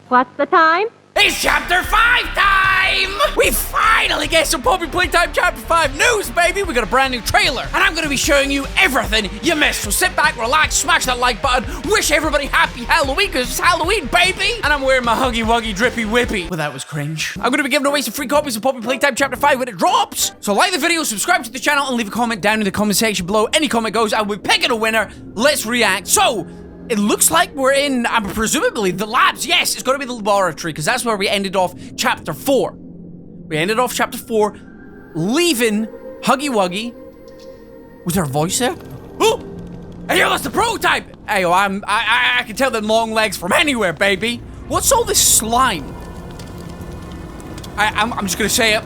What's the time? It's Chapter 5 time! We finally get some Poppy Playtime Chapter 5 news, baby! We got a brand new trailer, and I'm gonna be showing you everything you missed. So sit back, relax, smash that like button, wish everybody happy Halloween, because it's Halloween, baby! And I'm wearing my Huggy Wuggy Drippy Whippy. Well, that was cringe. I'm gonna be giving away some free copies of Poppy Playtime Chapter 5 when it drops. So like the video, subscribe to the channel, and leave a comment down in the comment section below. Any comment goes, I will be picking a winner. Let's react. So, it looks like we're in, presumably, the labs. Yes, it's going to be the laboratory, because that's where we ended off Chapter 4. We ended off Chapter 4, leaving Huggy Wuggy. Was there a voice there? Oh! Hey, yo, that's the prototype! Hey, yo, I can tell them long legs from anywhere, baby. What's all this slime? I'm just going to say it.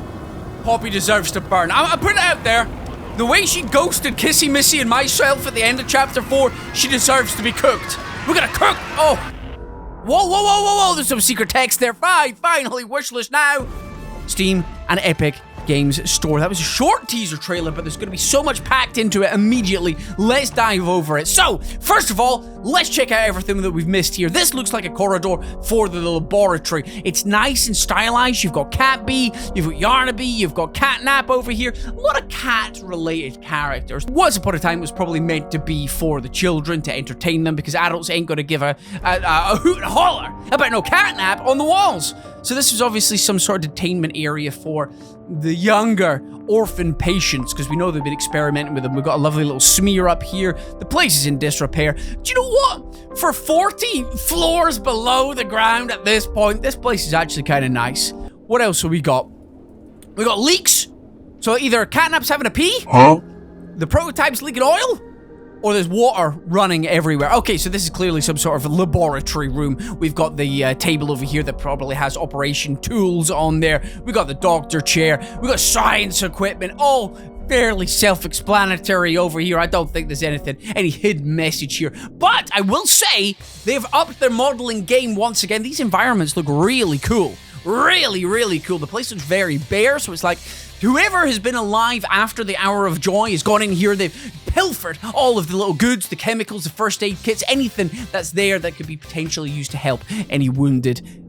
Poppy deserves to burn. I'm putting it out there. The way she ghosted Kissy Missy and myself at the end of Chapter 4, she deserves to be cooked. We're gonna cook! Oh! Whoa, there's some secret text there. Finally, wish list now. Steam and Epic Games Store. That was a short teaser trailer, but there's gonna be so much packed into it immediately. Let's dive over it. So, first of all, let's check out everything that we've missed here. This looks like a corridor for the laboratory. It's nice and stylized. You've got Cat Bee, you've got Yarnaby, you've got Catnap over here. A lot of cat-related characters. Once upon a time, it was probably meant to be for the children to entertain them, because adults ain't gonna give a hoot and holler about no Catnap on the walls. So this was obviously some sort of detainment area for the younger orphan patients, because we know they've been experimenting with them. We've got a lovely little smear up here. The place is in disrepair. Do you know what? For 40 floors below the ground at this point, this place is actually kind of nice. What else have we got? We got leaks. So either Catnap's having a pee, the prototype's leaking oil, or there's water running everywhere. Okay, so this is clearly some sort of laboratory room. We've got the table over here that probably has operation tools on there. We got the doctor chair. We got science equipment. All fairly self-explanatory over here. I don't think there's any hidden message here. But I will say, they've upped their modeling game once again. These environments look really cool. Really cool. The place looks very bare, so it's like whoever has been alive after the Hour of Joy has gone in here. They've pilfered all of the little goods, the chemicals, the first aid kits, anything that's there that could be potentially used to help any wounded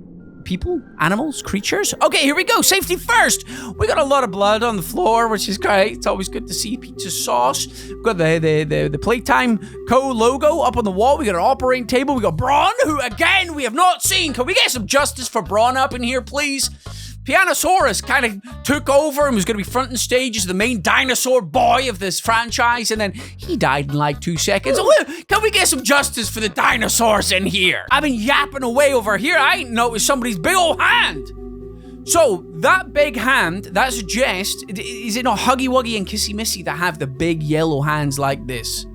people, animals, creatures. Okay, here we go. Safety first. We got a lot of blood on the floor, which is great. It's always good to see pizza sauce. We've got the Playtime Co. logo up on the wall. We got an operating table. We got Brawn, who, again, we have not seen. Can we get some justice for Brawn up in here, please? Pianosaurus kind of took over and was going to be front and stage as the main dinosaur boy of this franchise, and then he died in like 2 seconds. Can we get some justice for the dinosaurs in here? I've been yapping away over here. I ain't noticed somebody's big old hand. So, that big hand, that suggests, is it not Huggy Wuggy and Kissy Missy that have the big yellow hands like this?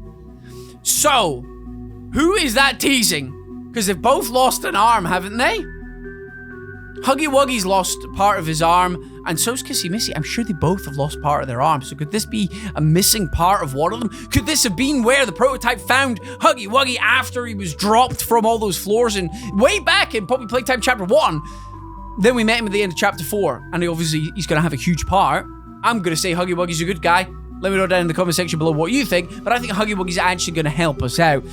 So, who is that teasing? Because they've both lost an arm, haven't they? Huggy Wuggy's lost part of his arm, and so's Kissy Missy. I'm sure they both have lost part of their arm. So could this be a missing part of one of them? Could this have been where the prototype found Huggy Wuggy after he was dropped from all those floors and way back in Poppy Playtime Chapter 1? Then we met him at the end of Chapter 4, and obviously he's going to have a huge part. I'm going to say Huggy Wuggy's a good guy. Let me know down in the comment section below what you think, but I think Huggy Wuggy's actually going to help us out.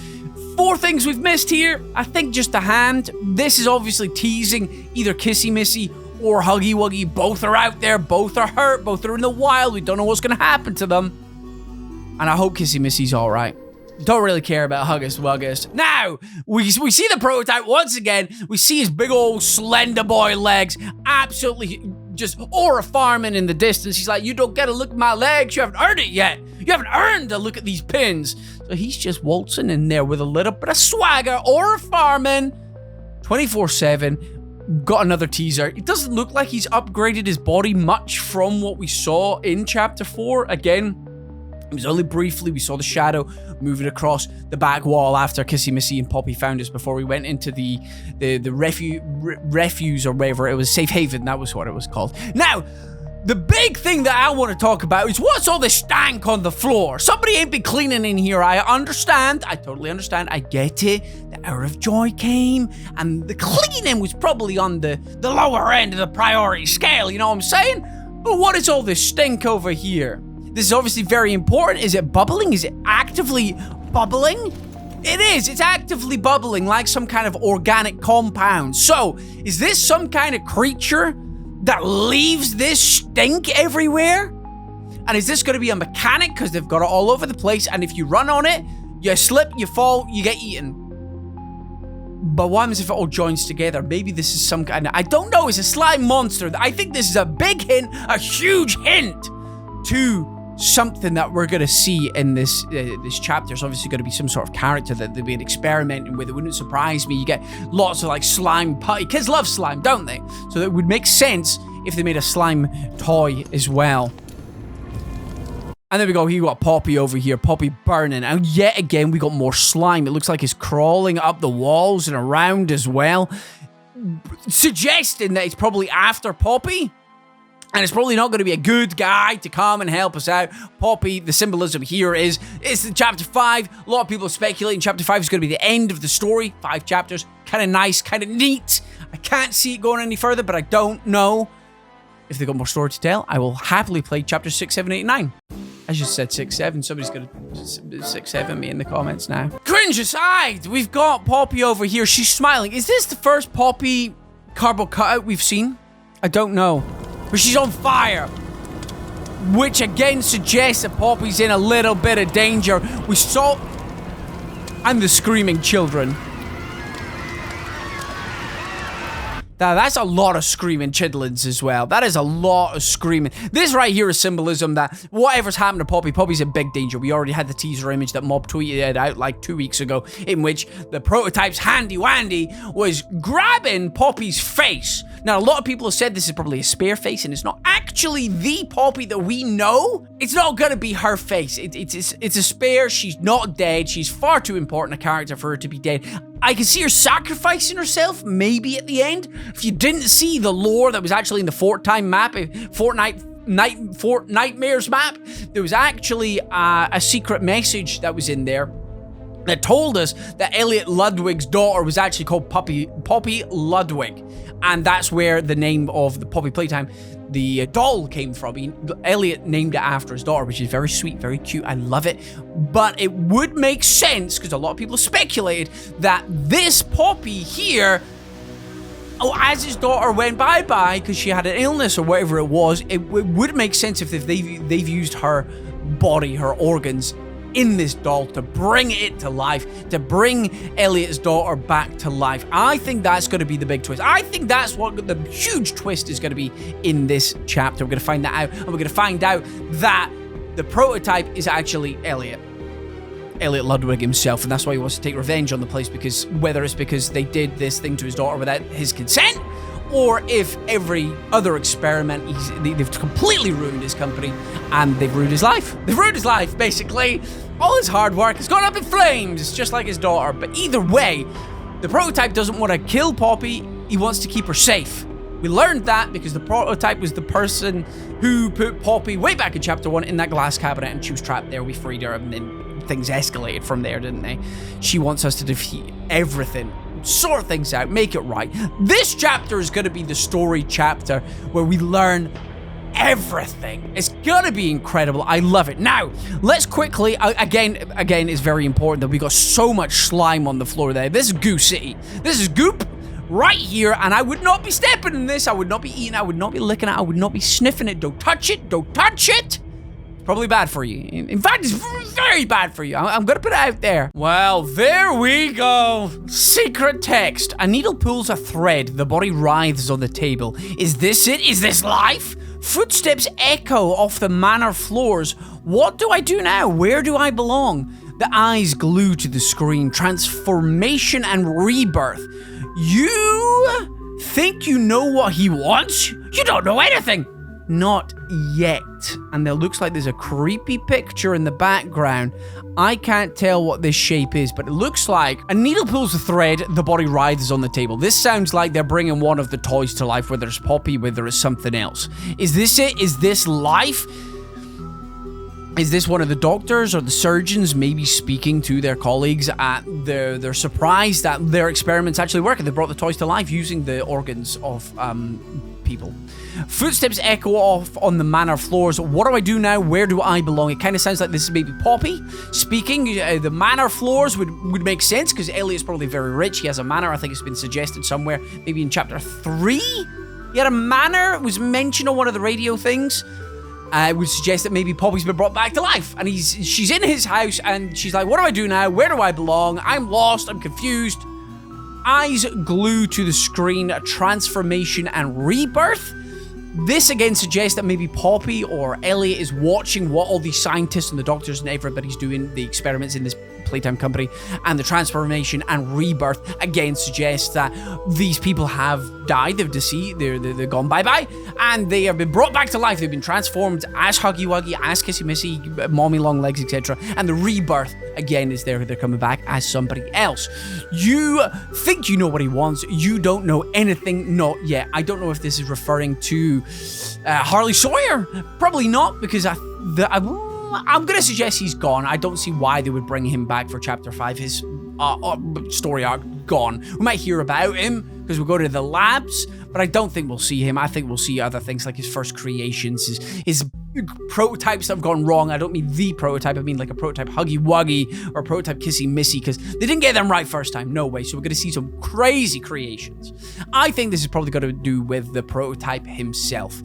4 things we've missed here. I think just the hand. This is obviously teasing either Kissy Missy or Huggy Wuggy. Both are out there. Both are hurt. Both are in the wild. We don't know what's going to happen to them. And I hope Kissy Missy's all right. Don't really care about Huggus Wuggus. Now, we see the prototype once again. We see his big old slender boy legs. Absolutely just aura farming in the distance. He's like, you don't get a look at my legs. You haven't earned it yet. You haven't earned a look at these pins. So he's just waltzing in there with a little bit of swagger. Aura farming. 24/7. Got another teaser. It doesn't look like he's upgraded his body much from what we saw in Chapter 4. Again, it was only briefly. We saw the shadow moving across the back wall after Kissy Missy and Poppy found us before we went into the refuse or whatever. It was Safe Haven. That was what it was called. Now, the big thing that I want to talk about is what's all this stank on the floor? Somebody ain't been cleaning in here. I understand. I totally understand. I get it. The Hour of Joy came, and the cleaning was probably on the lower end of the priority scale. You know what I'm saying? But what is all this stink over here? This is obviously very important. Is it bubbling? Is it actively bubbling? It is. It's actively bubbling like some kind of organic compound. So, is this some kind of creature that leaves this stink everywhere? And is this going to be a mechanic because they've got it all over the place, and if you run on it, you slip, you fall, you get eaten? But what happens if it all joins together? Maybe this is some kind of... I don't know. It's a slime monster. I think this is a big hint, a huge hint to something that we're going to see in this chapter. It's obviously going to be some sort of character that they've been experimenting with. It wouldn't surprise me. You get lots of like slime putty. Kids love slime, don't they? So it would make sense if they made a slime toy as well. And there we go, we got Poppy over here, Poppy burning. And yet again, we got more slime. It looks like it's crawling up the walls and around as well, suggesting that it's probably after Poppy. And it's probably not going to be a good guy to come and help us out. Poppy, the symbolism here is, it's chapter 5. A lot of people are speculating chapter 5 is going to be the end of the story. 5 chapters, kind of nice, kind of neat. I can't see it going any further, but I don't know. If they've got more story to tell, I will happily play chapter 6, 7, 8, 9. I just said 6, 7. Somebody's going to 6, 7 me in the comments now. Cringe aside, we've got Poppy over here. She's smiling. Is this the first Poppy cardboard cutout we've seen? I don't know. But she's on fire. Which again suggests that Poppy's in a little bit of danger. We saw... And the screaming children. Now, that's a lot of screaming chidlings as well. That is a lot of screaming. This right here is symbolism that whatever's happened to Poppy, Poppy's in big danger. We already had the teaser image that Mob tweeted out like 2 weeks ago, in which the prototype's handy Wandy was grabbing Poppy's face. Now, a lot of people have said this is probably a spare face, and it's not actually the Poppy that we know. It's not gonna be her face. It's a spare. She's not dead. She's far too important a character for her to be dead. I can see her sacrificing herself, maybe at the end. If you didn't see the lore that was actually in the Fortnite map, Nightmares map, there was actually a secret message that was in there that told us that Elliot Ludwig's daughter was actually called Poppy Ludwig. And that's where the name of the Poppy Playtime, the doll, came from. Elliot named it after his daughter, which is very sweet, very cute. I love it. But it would make sense, because a lot of people speculated, that this Poppy here, as his daughter went bye-bye because she had an illness or whatever it was, it would make sense if they've used her body, her organs, in this doll to bring it to life, to bring Elliot's daughter back to life. I think that's going to be the big twist. I think that's what the huge twist is going to be in this chapter. We're going to find that out, and we're going to find out that the prototype is actually Elliot Ludwig himself, and that's why he wants to take revenge on the place, because whether it's because they did this thing to his daughter without his consent, or if every other experiment, they've completely ruined his company, and they've ruined his life. They've ruined his life, basically. All his hard work has gone up in flames, just like his daughter. But either way, the prototype doesn't want to kill Poppy. He wants to keep her safe. We learned that because the prototype was the person who put Poppy way back in chapter 1 in that glass cabinet, and she was trapped there. We freed her, and then things escalated from there, didn't they? She wants us to defeat everything, sort things out, make it right. This chapter is going to be the story chapter where we learn everything. It's gonna be incredible. I love it. Now, let's quickly, again, it's very important that we got so much slime on the floor there. This is Goo City. This is goop right here, and I would not be stepping in this. I would not be eating. I would not be licking it. I would not be sniffing it. Don't touch it. Don't touch it. Probably bad for you. In fact, it's very bad for you. I'm gonna put it out there. Well, there we go. Secret text. A needle pulls a thread. The body writhes on the table. Is this it? Is this life? Footsteps echo off the manor floors. What do I do now? Where do I belong? The eyes glue to the screen. Transformation and rebirth. You think you know what he wants? You don't know anything. Not yet. And there looks like there's a creepy picture in the background. I can't tell what this shape is, but it looks like a needle pulls a thread, the body writhes on the table. This sounds like they're bringing one of the toys to life, whether it's Poppy, whether it's something else. Is this it? Is this life? Is this one of the doctors or the surgeons maybe speaking to their colleagues at they're surprised that their experiments actually work, and they brought the toys to life using the organs of people. Footsteps echo off on the manor floors. What do I do now? Where do I belong? It kind of sounds like this is maybe Poppy speaking. The manor floors would make sense because Elliot's probably very rich. He has a manor. I think it's been suggested somewhere, maybe in chapter 3. He had a manor. It was mentioned on one of the radio things. I would suggest that maybe Poppy's been brought back to life, and she's in his house, and she's like, what do I do now? Where do I belong? I'm lost. I'm confused. Eyes glued to the screen, transformation and rebirth. This again suggests that maybe Poppy or Elliot is watching what all these scientists and the doctors and everybody's doing, the experiments in this Playtime company, and the transformation and rebirth again suggests that these people have died, they've deceased, they're gone bye-bye, and they have been brought back to life. They've been transformed as Huggy Wuggy, as Kissy Missy, Mommy Long Legs, etc. And the rebirth again is they're coming back as somebody else. You think you know what he wants. You don't know anything, not yet. I don't know if this is referring to Harley Sawyer. Probably not, because I'm going to suggest he's gone. I don't see why they would bring him back for chapter 5. His story arc gone. We might hear about him because we'll go to the labs, but I don't think we'll see him. I think we'll see other things like his first creations, his prototypes that have gone wrong. I don't mean the prototype. I mean like a prototype Huggy Wuggy or a prototype Kissy Missy, because they didn't get them right first time. No way. So we're going to see some crazy creations. I think this is probably got to do with the prototype himself.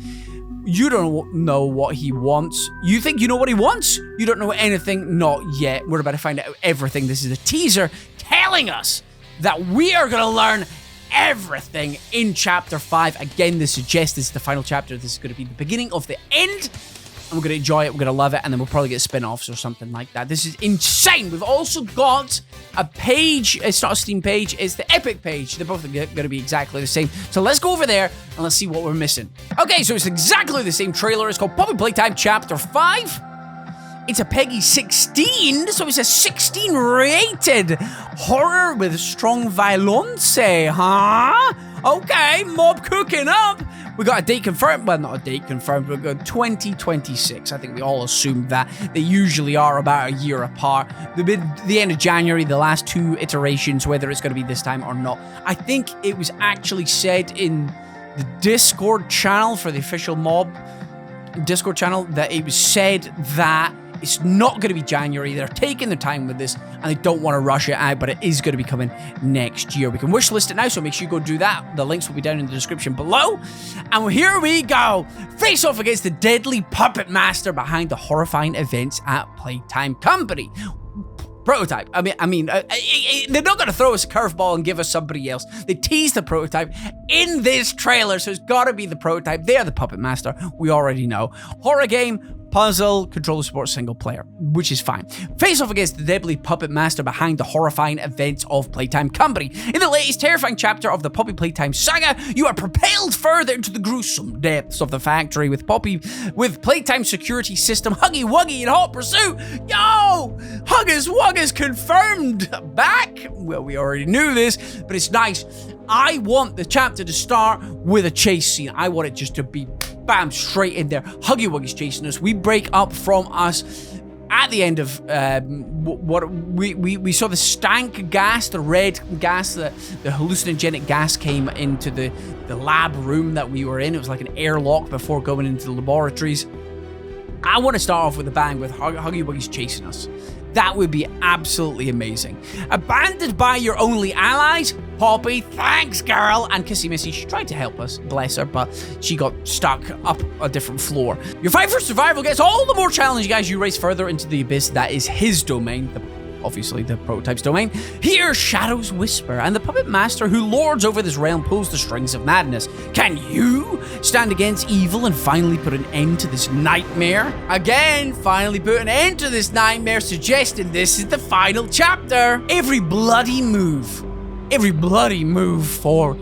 You don't know what he wants. You think you know what he wants? You don't know anything, not yet. We're about to find out everything. This is a teaser telling us that we are going to learn everything in chapter 5. Again, this suggests this is the final chapter. This is going to be the beginning of the end. And we're going to enjoy it, we're going to love it, and then we'll probably get spin-offs or something like that. This is insane. We've also got a page. It's not a Steam page, it's the Epic page. They're both going to be exactly the same. So let's go over there, and let's see what we're missing. Okay, so it's exactly the same trailer. It's called Poppy Playtime Chapter 5. It's a Peggy 16, so it's a 16 rated horror with strong violence, huh? Okay, mob cooking up. We got a date confirmed. Well, not a date confirmed. We've got 2026. I think we all assumed that. They usually are about a year apart. The end of January, the last 2 iterations, whether it's going to be this time or not. I think it was actually said in the Discord channel for the official mob Discord channel that it was said that it's not going to be January. They're taking their time with this, and they don't want to rush it out, but it is going to be coming next year. We can wishlist it now, so make sure you go do that. The links will be down in the description below. And here we go. Face off against the deadly puppet master behind the horrifying events at Playtime Company. Prototype. I mean, they're not going to throw us a curveball and give us somebody else. They tease the prototype in this trailer, so it's got to be the prototype. They are the puppet master. We already know. Horror game, puzzle, controller support, single player, which is fine. Face off against the deadly puppet master behind the horrifying events of Playtime Company. In the latest terrifying chapter of the Poppy Playtime saga, you are propelled further into the gruesome depths of the factory with Playtime security system Huggy Wuggy in hot pursuit. Yo! Huggus Wuggus confirmed back. Well, we already knew this, but it's nice. I want the chapter to start with a chase scene. I want it just to be bam, straight in there. Huggy Wuggy's chasing us. We break up from us at the end of what we saw the stank gas, the red gas, the hallucinogenic gas came into the lab room that we were in. It was like an airlock before going into the laboratories. I want to start off with a bang with Huggy Wuggy's chasing us. That would be absolutely amazing. Abandoned by your only allies, Poppy, thanks girl, and Kissy Missy, she tried to help us, bless her, but she got stuck up a different floor. Your fight for survival gets all the more challenging as you race further into the abyss that is his domain, obviously the prototype's domain. Here, shadows whisper, and the puppet master who lords over this realm pulls the strings of madness. Can you stand against evil and finally put an end to this nightmare? Again, finally put an end to this nightmare, suggesting this is the final chapter. Every bloody move forward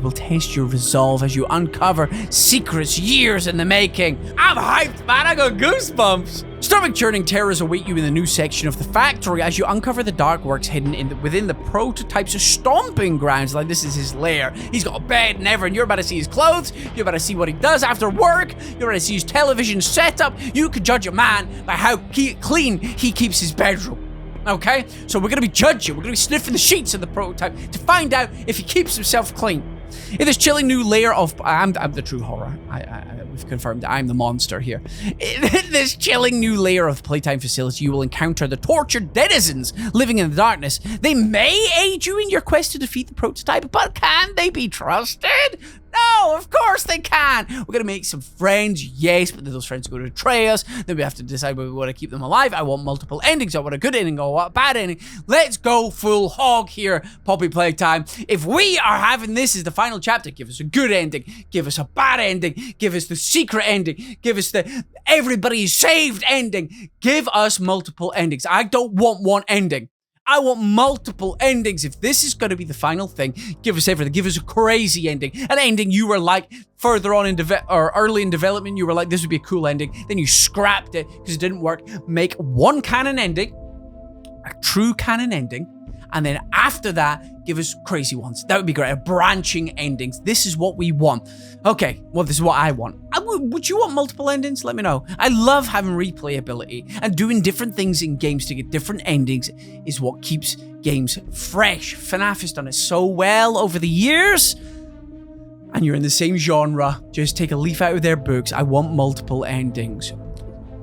will test your resolve as you uncover secrets years in the making. I'm hyped, man. I got goosebumps. Stomach-churning terrors await you in the new section of the factory as you uncover the dark works hidden within the prototype's stomping grounds. Like, this is his lair. He's got a bed and everything. You're about to see his clothes. You're about to see what he does after work. You're about to see his television setup. You could judge a man by how clean he keeps his bedroom. Okay? So we're going to be judging. We're going to be sniffing the sheets of the prototype to find out if he keeps himself clean. In this chilling new layer of... I'm the true horror. We've confirmed I'm the monster here. In this chilling new layer of Playtime facility, you will encounter the tortured denizens living in the darkness. They may aid you in your quest to defeat the prototype, but can they be trusted? No, of course they can. We're going to make some friends, yes, but then those friends are going to betray us. Then we have to decide whether we want to keep them alive. I want multiple endings. I want a good ending. I want a bad ending. Let's go full hog here, Poppy Playtime. If we are having this as the final chapter, give us a good ending. Give us a bad ending. Give us the secret ending. Give us the everybody is saved ending. Give us multiple endings. I don't want one ending. I want multiple endings. If this is going to be the final thing, give us everything. Give us a crazy ending. An ending you were like further on in early in development, you were like, this would be a cool ending. Then you scrapped it because it didn't work. Make one canon ending, a true canon ending, and then after that, give us crazy ones. That would be great. Branching endings. This is what we want. Okay, well, this is what I want. Would you want multiple endings? Let me know. I love having replayability, and doing different things in games to get different endings is what keeps games fresh. FNAF has done it so well over the years, and you're in the same genre. Just take a leaf out of their books. I want multiple endings.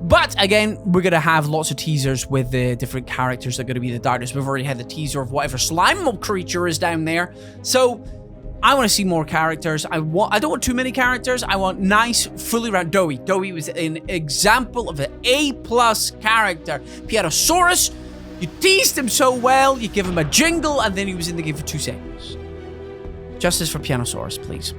But again, we're going to have lots of teasers with the different characters that are going to be in the darkness. We've already had the teaser of whatever slime mob creature is down there. So I want to see more characters. I don't want too many characters. I want nice, fully round Doughy. Doughy was an example of an A+ character. Pianosaurus, you teased him so well. You give him a jingle, and then he was in the game for 2 seconds. Justice for Pianosaurus, please.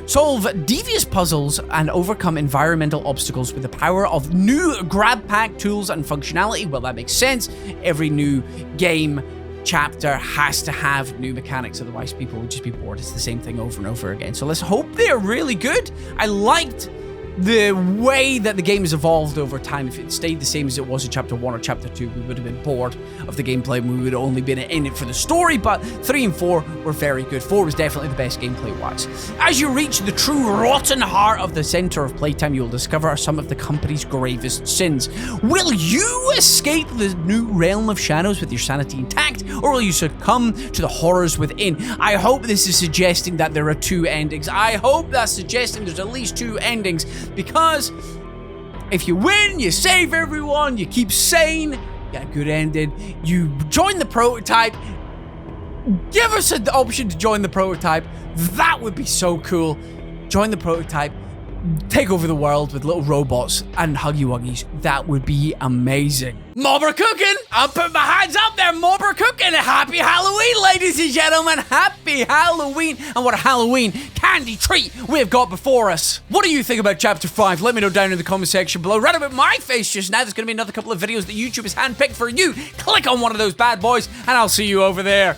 Solve devious puzzles and overcome environmental obstacles with the power of new grab pack tools and functionality. Well, that makes sense. Every new game chapter has to have new mechanics, otherwise people would just be bored. It's the same thing over and over again. So let's hope they're really good. I liked the way that the game has evolved over time. If it stayed the same as it was in chapter 1 or chapter 2, we would have been bored of the gameplay and we would have only been in it for the story, but 3 and 4 were very good. 4 was definitely the best gameplay-wise. As you reach the true rotten heart of the center of Playtime, you will discover some of the company's gravest sins. Will you escape the new realm of shadows with your sanity intact, or will you succumb to the horrors within? I hope this is suggesting that there are 2 endings. I hope that's suggesting there's at least 2 endings, because if you win, you save everyone, you keep sane, you get a good ending, you join the prototype, give us an option to join the prototype. That would be so cool. Join the prototype, take over the world with little robots and Huggy Wuggies. That would be amazing. Mob are cooking. I'm putting my hands up there. Mob are cooking. Happy Halloween, ladies and gentlemen. Happy Halloween. And what a Halloween candy treat we have got before us. What do you think about Chapter 5? Let me know down in the comment section below. Right about my face just now, there's going to be another couple of videos that YouTube has handpicked for you. Click on one of those bad boys, and I'll see you over there.